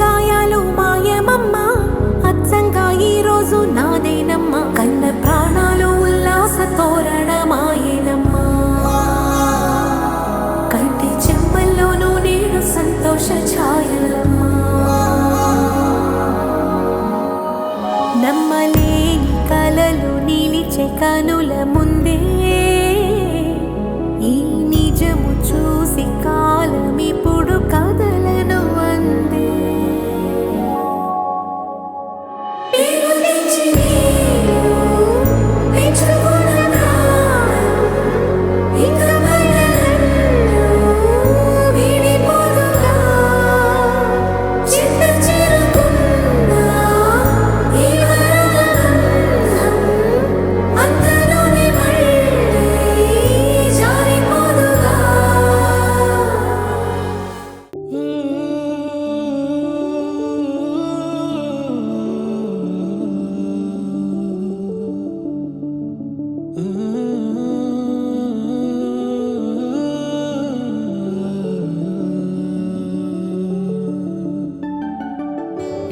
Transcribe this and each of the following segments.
గాయాలు మాయమమ్మ అచ్చంగా ఈ రోజు నాదేనమ్మ కన్న ప్రాణాలు ఉల్లాస తోరణమాయేనమ్మా కంటి చెమ్మల్లోనూ నేడు సంతోష ఛాయలమ్మా నమ్మలేని కలలు నిలిచే కనుల ముందే ఈ నిజము చూసి కాలం ఇప్పుడు కదలను అందే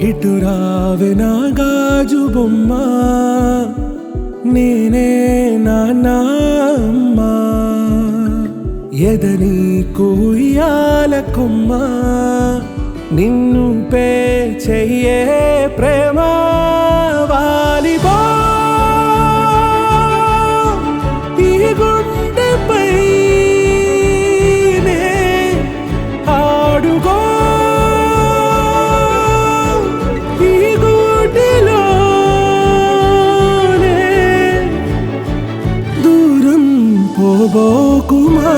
ఇటు రావే నా గాజు బొమ్మ నేనే నాన్నమ్మ ఎదని కుయ్యాల కొమ్మ నిన్ను పే చెయ్యే ప్రేమ వాలిబో ఈ గుండెపై ఆడుగో పోబోకుమా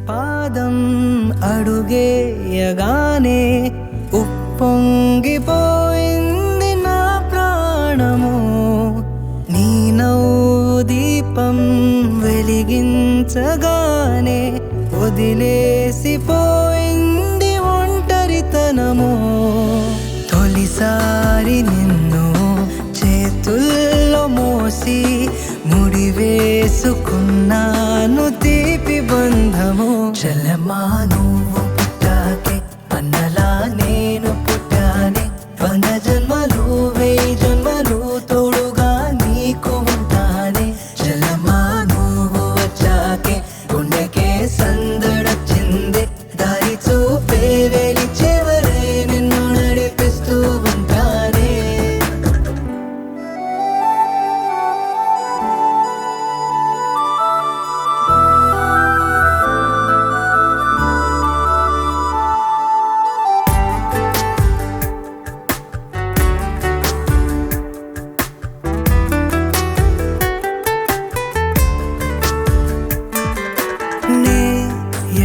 పాదం అడుగేయగానే ఉప్పొంగిపోయింది నా ప్రాణము నీ నవ్వు దీపం వెలిగించగానే వదిలేసిపోయింది ఒంటరితనము తొలిసారి నిన్ను చేతుల్లో మోసి ముడివేసుకున్నాను తీపి బంధము చలమా నువ్వు పుట్టాకే అన్నలా నేను పుట్టానే 100 జన్మలు 1000 జన్మలు తోడుగా నీకు ఉంటానే చలమా నువ్వు వచ్చాకే గుండెకే సందడొచ్చింది దారి చూపే వెలి చివరే నిన్ను నడిపిస్తూ ఉంటానే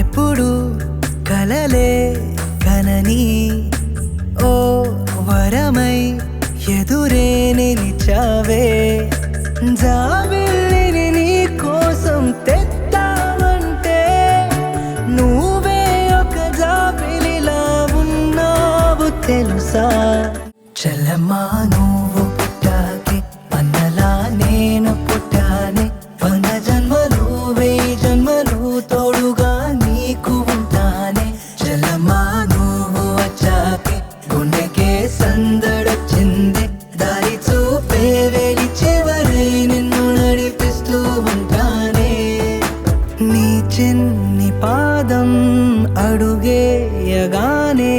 ఎప్పుడు కలలే కనని ఓ వరమై ఎదురే నిలిచావే జాబిల్లిని నీ కోసం తెత్తావంటే నువ్వే ఒక జాబిలిలా ఉన్నావు తెలుసా చలమా నువ్వు పుట్టాకే అన్నలా నేను పుట్టానే 100 జన్మలు 1000 జన్మలు తోడుగా నీకు ఉంటానే చలమా నువ్వు వచ్చాకే గుండెకే సందడొచ్చింది దారి చూపే వెలి చివరై నిన్ను నడిపిస్తూ ఉంటానే నీ చిన్ని పాదం అడుగేయగానే